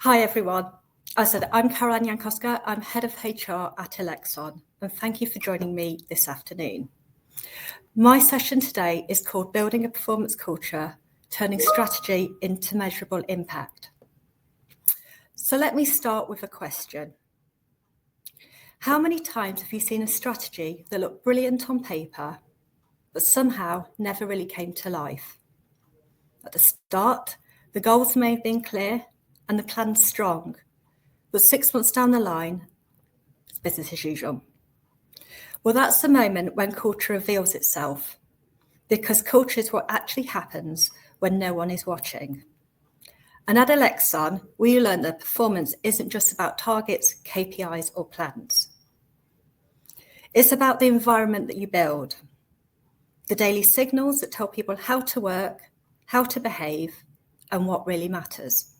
Hi, everyone. I'm Caroline Jankowska. I'm Head of HR at Elexon, and thank you for joining me this afternoon. My session today is called Building a Performance Culture, Turning Strategy into Measurable Impact. So let me start with a question. How many times have you seen a strategy that looked brilliant on paper, but somehow never really came to life? At the start, the goals may have been clear and the plan strong, but 6 months down the line, it's business as usual. Well, that's the moment when culture reveals itself, because culture is what actually happens when no one is watching. And at Elexon, we learned that performance isn't just about targets, KPIs, or plans. It's about the environment that you build, the daily signals that tell people how to work, how to behave, and what really matters.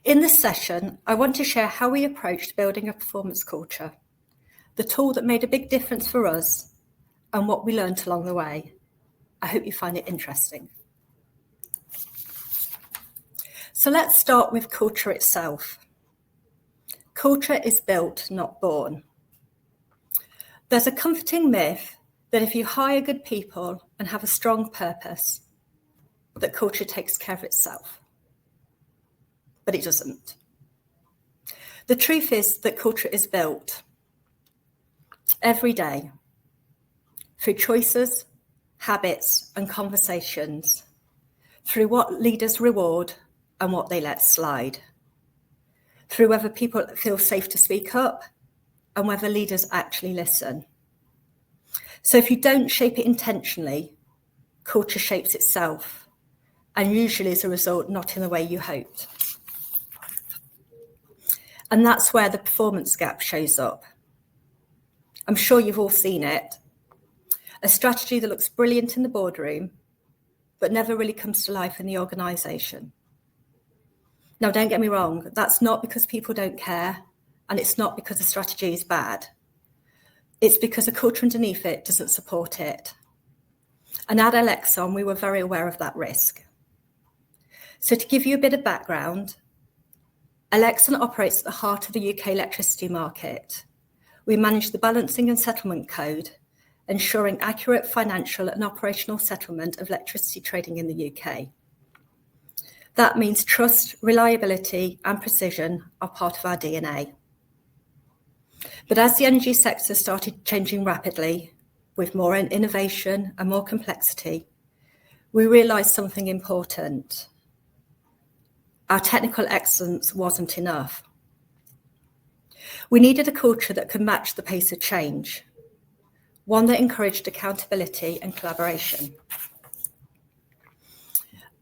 In this session, I want to share how we approached building a performance culture, the tool that made a big difference for us, and what we learned along the way. I hope you find it interesting. So let's start with culture itself. Culture is built, not born. There's a comforting myth that if you hire good people and have a strong purpose, that culture takes care of itself. But it doesn't. The truth is that culture is built every day through choices, habits, and conversations, through what leaders reward and what they let slide, through whether people feel safe to speak up and whether leaders actually listen. So if you don't shape it intentionally, culture shapes itself, and usually as a result, not in the way you hoped. And that's where the performance gap shows up. I'm sure you've all seen it. A strategy that looks brilliant in the boardroom, but never really comes to life in the organisation. Now, don't get me wrong, that's not because people don't care, and it's not because the strategy is bad. It's because the culture underneath it doesn't support it. And at Elexon, we were very aware of that risk. So to give you a bit of background, Elexon operates at the heart of the UK electricity market. We manage the balancing and settlement code, ensuring accurate financial and operational settlement of electricity trading in the UK. That means trust, reliability, and precision are part of our DNA. But as the energy sector started changing rapidly, with more innovation and more complexity, we realised something important. Our technical excellence wasn't enough. We needed a culture that could match the pace of change, one that encouraged accountability and collaboration.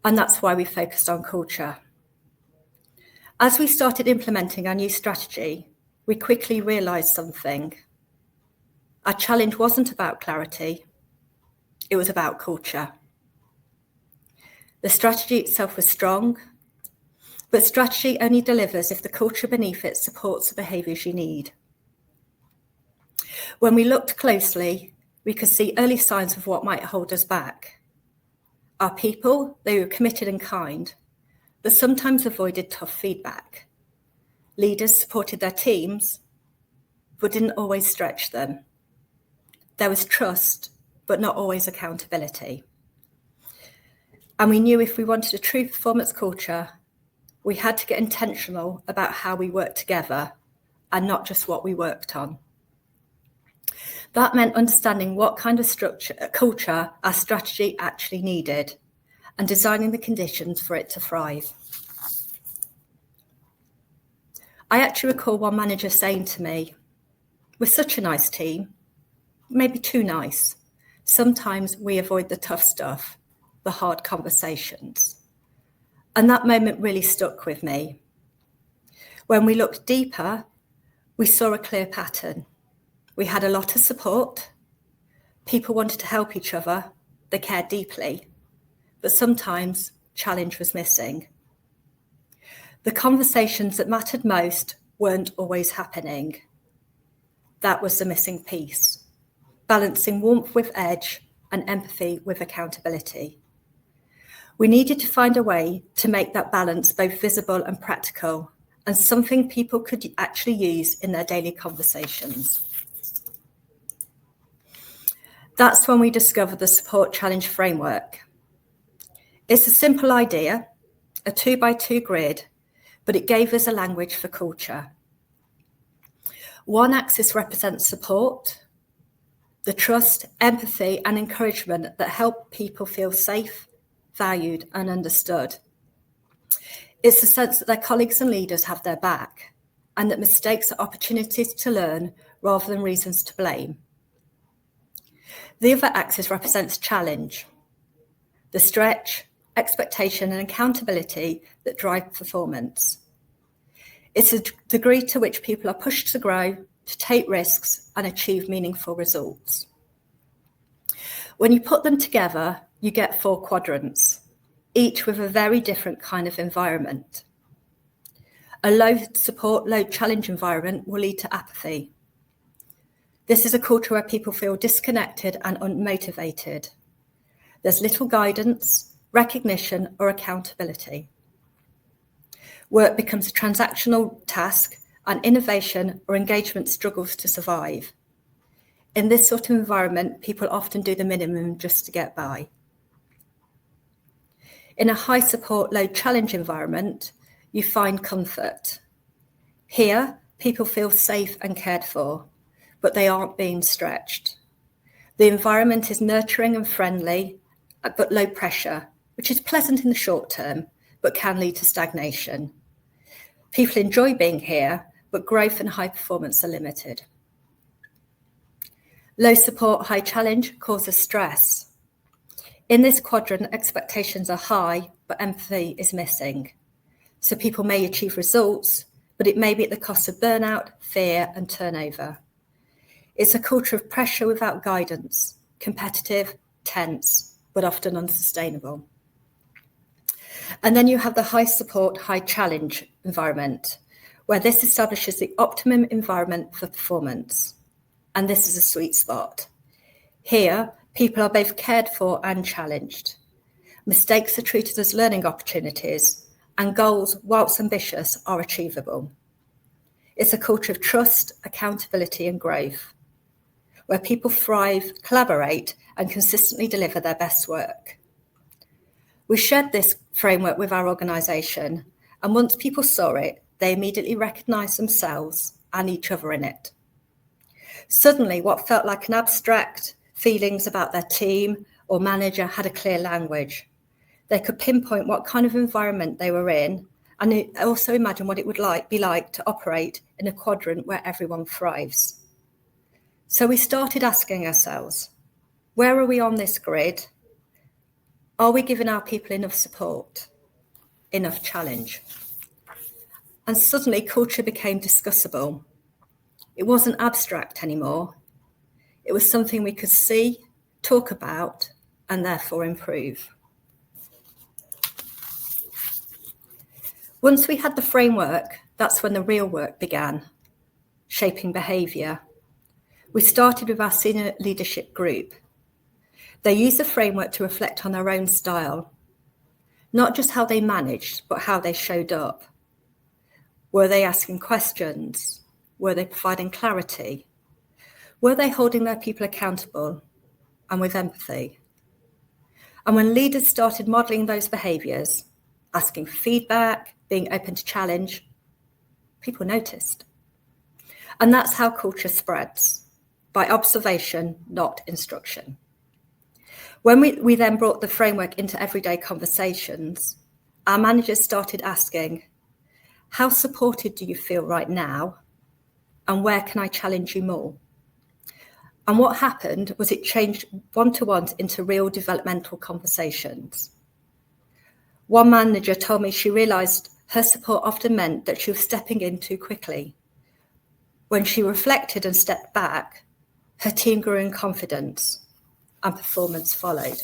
And that's why we focused on culture. As we started implementing our new strategy, we quickly realised something. Our challenge wasn't about clarity, it was about culture. The strategy itself was strong, but strategy only delivers if the culture beneath it supports the behaviours you need. When we looked closely, we could see early signs of what might hold us back. Our people, they were committed and kind, but sometimes avoided tough feedback. Leaders supported their teams, but didn't always stretch them. There was trust, but not always accountability. And we knew if we wanted a true performance culture, we had to get intentional about how we worked together and not just what we worked on. That meant understanding what kind of culture our strategy actually needed and designing the conditions for it to thrive. I actually recall one manager saying to me, "We're such a nice team, maybe too nice. Sometimes we avoid the tough stuff, the hard conversations." And that moment really stuck with me. When we looked deeper, we saw a clear pattern. We had a lot of support. People wanted to help each other. They cared deeply. But sometimes challenge was missing. The conversations that mattered most weren't always happening. That was the missing piece, balancing warmth with edge and empathy with accountability. We needed to find a way to make that balance both visible and practical, and something people could actually use in their daily conversations. That's when we discovered the Support Challenge framework. It's a simple idea, a 2x2 grid, but it gave us a language for culture. One axis represents support, the trust, empathy, and encouragement that help people feel safe, valued, and understood. It's the sense that their colleagues and leaders have their back, and that mistakes are opportunities to learn rather than reasons to blame. The other axis represents challenge, the stretch, expectation, and accountability that drive performance. It's a degree to which people are pushed to grow, to take risks, and achieve meaningful results. When you put them together, you get 4 quadrants, each with a very different kind of environment. A low support, low challenge environment will lead to apathy. This is a culture where people feel disconnected and unmotivated. There's little guidance, recognition, or accountability. Work becomes a transactional task, and innovation or engagement struggles to survive. In this sort of environment, people often do the minimum just to get by. In a high support, low challenge environment, you find comfort. Here, people feel safe and cared for, but they aren't being stretched. The environment is nurturing and friendly, but low pressure, which is pleasant in the short term, but can lead to stagnation. People enjoy being here, but growth and high performance are limited. Low support, high challenge causes stress. In this quadrant, expectations are high, but empathy is missing. So people may achieve results, but it may be at the cost of burnout, fear, and turnover. It's a culture of pressure without guidance, competitive, tense, but often unsustainable. And then you have the high support, high challenge environment, where this establishes the optimum environment for performance. And this is a sweet spot. Here, people are both cared for and challenged. Mistakes are treated as learning opportunities, and goals, whilst ambitious, are achievable. It's a culture of trust, accountability, and growth, where people thrive, collaborate, and consistently deliver their best work. We shared this framework with our organisation, and once people saw it, they immediately recognised themselves and each other in it. Suddenly, what felt like an abstract feelings about their team or manager had a clear language. They could pinpoint what kind of environment they were in, and also imagine what it would be like to operate in a quadrant where everyone thrives. So we started asking ourselves, where are we on this grid? Are we giving our people enough support, enough challenge? And suddenly culture became discussable. It wasn't abstract anymore. It was something we could see, talk about, and therefore improve. Once we had the framework, that's when the real work began, shaping behaviour. We started with our senior leadership group. They used the framework to reflect on their own style, not just how they managed, but how they showed up. Were they asking questions? Were they providing clarity? Were they holding their people accountable and with empathy? And when leaders started modelling those behaviours, asking for feedback, being open to challenge, people noticed. And that's how culture spreads, by observation, not instruction. When we then brought the framework into everyday conversations, our managers started asking, how supported do you feel right now? And where can I challenge you more? And what happened was it changed one-to-ones into real developmental conversations. One manager told me she realised her support often meant that she was stepping in too quickly. When she reflected and stepped back, her team grew in confidence and performance followed.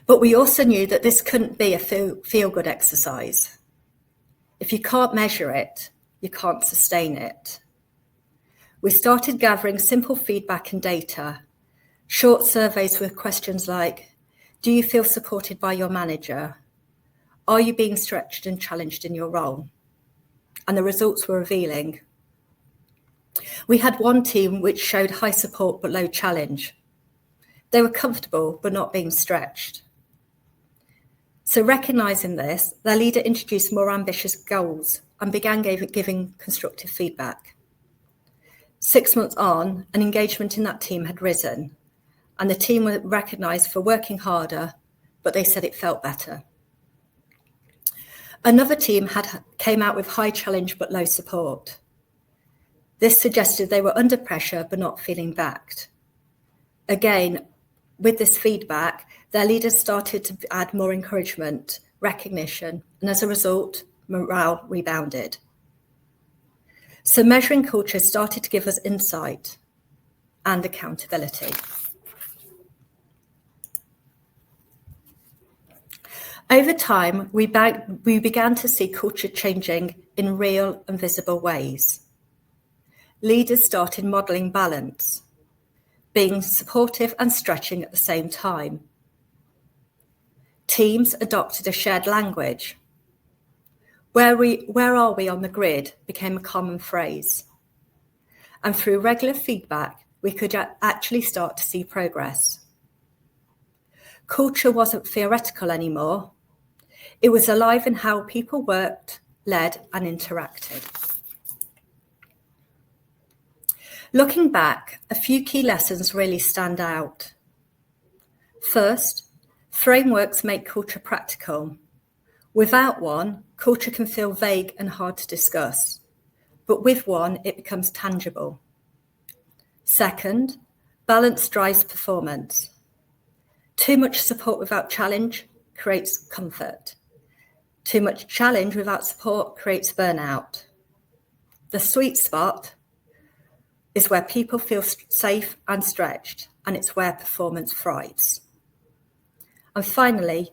But we also knew that this couldn't be a feel-good exercise. If you can't measure it, you can't sustain it. We started gathering simple feedback and data, short surveys with questions like, Do you feel supported by your manager? Are you being stretched and challenged in your role? And the results were revealing. We had one team which showed high support but low challenge. They were comfortable but not being stretched. So recognising this, their leader introduced more ambitious goals and began giving constructive feedback. 6 months on, an engagement in that team had risen, and the team were recognised for working harder, but they said it felt better. Another team came out with high challenge but low support. This suggested they were under pressure but not feeling backed. Again, with this feedback, their leaders started to add more encouragement, recognition, and as a result, morale rebounded. So measuring culture started to give us insight and accountability. Over time, we began to see culture changing in real and visible ways. Leaders started modelling balance, being supportive and stretching at the same time. Teams adopted a shared language. Where are we on the grid became a common phrase. And through regular feedback, we could actually start to see progress. Culture wasn't theoretical anymore. It was alive in how people worked, led, and interacted. Looking back, a few key lessons really stand out. First, frameworks make culture practical. Without one, culture can feel vague and hard to discuss, but with one, it becomes tangible. Second, balance drives performance. Too much support without challenge creates comfort. Too much challenge without support creates burnout. The sweet spot is where people feel safe and stretched, and it's where performance thrives. And finally,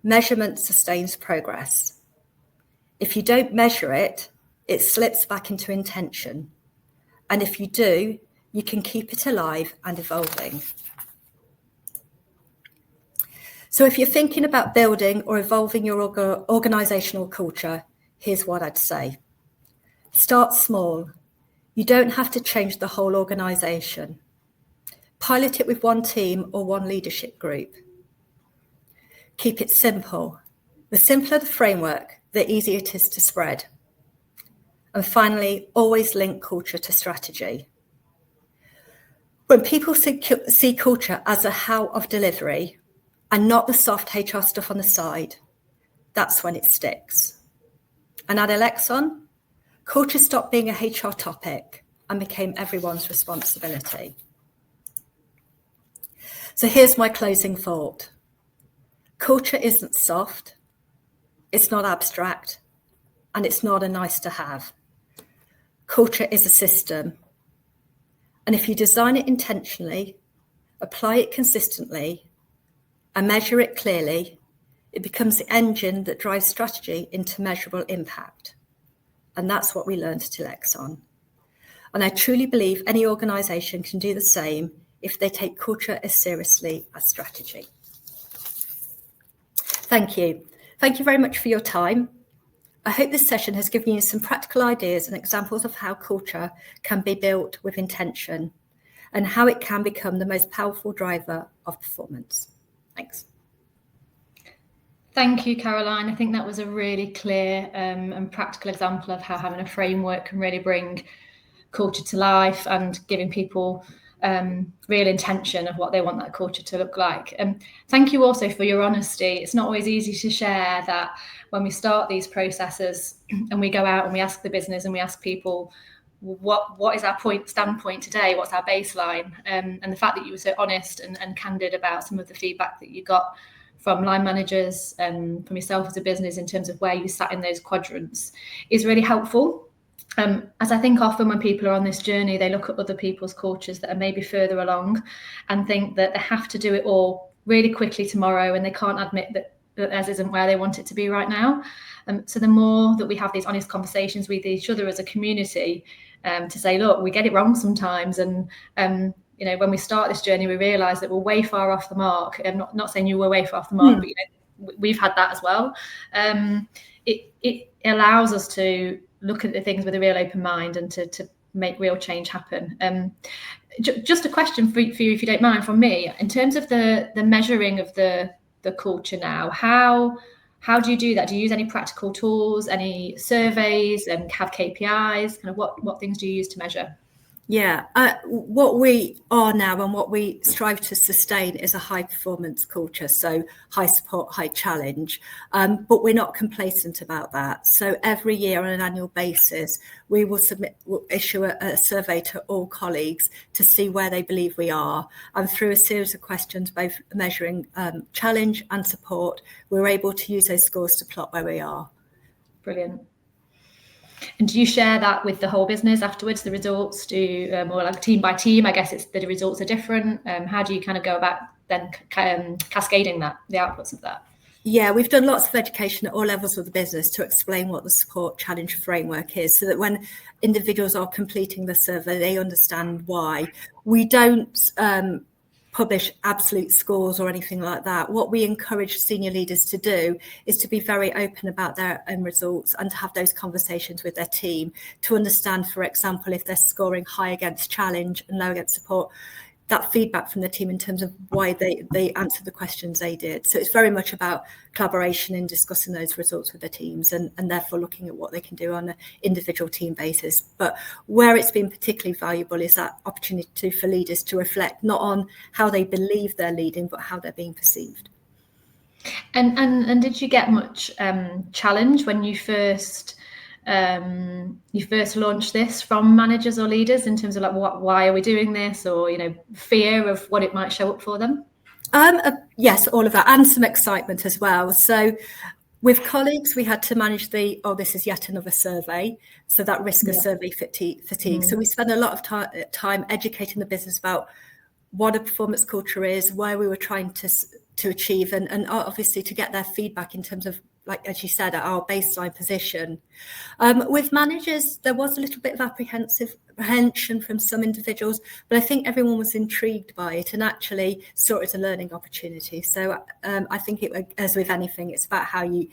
measurement sustains progress. If you don't measure it, it slips back into intention. And if you do, you can keep it alive and evolving. So if you're thinking about building or evolving your organisational culture, here's what I'd say. Start small. You don't have to change the whole organisation. Pilot it with one team or one leadership group. Keep it simple. The simpler the framework, the easier it is to spread. And finally, always link culture to strategy. When people see culture as a how of delivery and not the soft HR stuff on the side, that's when it sticks. And at Elexon, culture stopped being a HR topic and became everyone's responsibility. So here's my closing thought. Culture isn't soft, it's not abstract, and it's not a nice to have. Culture is a system. And if you design it intentionally, apply it consistently, and measure it clearly, it becomes the engine that drives strategy into measurable impact. And that's what we learned at Elexon. And I truly believe any organisation can do the same if they take culture as seriously as strategy. Thank you. Thank you very much for your time. I hope this session has given you some practical ideas and examples of how culture can be built with intention and how it can become the most powerful driver of performance. Thanks. Thank you, Caroline. I think that was a really clear and practical example of how having a framework can really bring culture to life and giving people real intention of what they want that culture to look like. Thank you also for your honesty. It's not always easy to share that when we start these processes and we go out and we ask the business and we ask people, what is our standpoint today? What's our baseline? And the fact that you were so honest and candid about some of the feedback that you got from line managers and from yourself as a business in terms of where you sat in those quadrants is really helpful. As I think often when people are on this journey, they look at other people's cultures that are maybe further along and think that they have to do it all really quickly tomorrow and they can't admit that theirs isn't where they want it to be right now. So the more that we have these honest conversations with each other as a community to say, look, we get it wrong sometimes and when we start this journey, we realise that we're way far off the mark. I'm not saying you were way far off the mark, but we've had that as well. It allows us to look at the things with a real open mind and to make real change happen. Just a question for you, if you don't mind, from me, in terms of the measuring of the culture now, how do you do that? Do you use any practical tools, any surveys, and have KPIs? Kind of what things do you use to measure? Yeah, what we are now and what we strive to sustain is a high performance culture. So high support, high challenge, but we're not complacent about that. So every year on an annual basis, we'll issue a survey to all colleagues to see where they believe we are. And through a series of questions, both measuring challenge and support, we're able to use those scores to plot where we are. Brilliant. And do you share that with the whole business afterwards, the results? Or like team by team, I guess the results are different. How do you kind of go about then cascading the outputs of that? Yeah, we've done lots of education at all levels of the business to explain what the support challenge framework is, so that when individuals are completing the survey, they understand why. We don't publish absolute scores or anything like that. What we encourage senior leaders to do is to be very open about their own results and to have those conversations with their team to understand, for example, if they're scoring high against challenge and low against support, that feedback from the team in terms of why they answered the questions they did. So it's very much about collaboration and discussing those results with the teams and therefore looking at what they can do on an individual team basis. But where it's been particularly valuable is that opportunity for leaders to reflect not on how they believe they're leading, but how they're being perceived. And did you get much challenge when you first launched this from managers or leaders in terms of like why are we doing this, or fear of what it might show up for them? Yes, all of that, and some excitement as well. So with colleagues, we had to manage this is yet another survey, so that risk of survey fatigue. So we spent a lot of time educating the business about what a performance culture is, why we were trying to achieve, and obviously to get their feedback in terms of, like as you said, at our baseline position. With managers, there was a little bit of apprehension from some individuals, but I think everyone was intrigued by it and actually saw it as a learning opportunity. So I think as with anything, it's about how you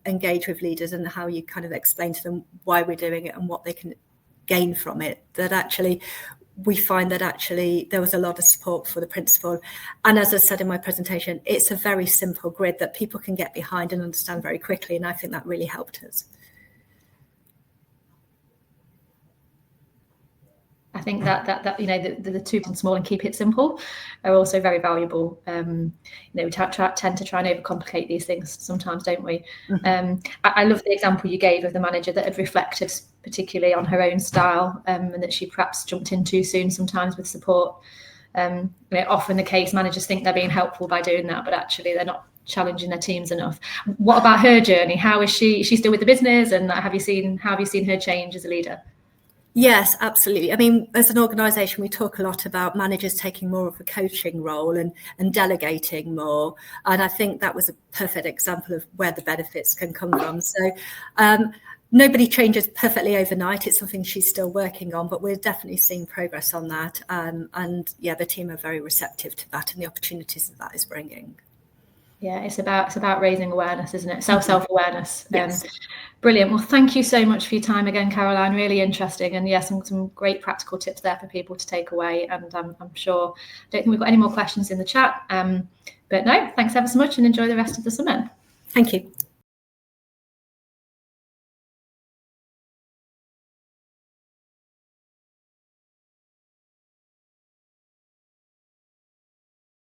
engage with leaders and how you kind of explain to them why we're doing it and what they can gain from it. That actually, we find that actually there was a lot of support for the principle. And as I said in my presentation, it's a very simple grid that people can get behind and understand very quickly. And I think that really helped us. I think that the 2 small and keep it simple are also very valuable. We tend to try and overcomplicate these things sometimes, don't we? Mm-hmm. I love the example you gave of the manager that had reflected particularly on her own style, and that she perhaps jumped in too soon sometimes with support. Often the case, managers think they're being helpful by doing that, but actually they're not challenging their teams enough. What about her journey? How is she? Is she still with the business? And how have you seen her change as a leader? Yes, absolutely. I mean, as an organisation, we talk a lot about managers taking more of a coaching role and delegating more. And I think that was a perfect example of where the benefits can come from. So nobody changes perfectly overnight. It's something she's still working on, but we're definitely seeing progress on that. And yeah, the team are very receptive to that and the opportunities that is bringing. Yeah, it's about raising awareness, isn't it? Self-awareness. Yes. Brilliant. Well, thank you so much for your time again, Caroline. Really interesting, and some great practical tips there for people to take away. And I'm sure, I don't think we've got any more questions in the chat. But no, thanks ever so much, and enjoy the rest of the summit. Thank you.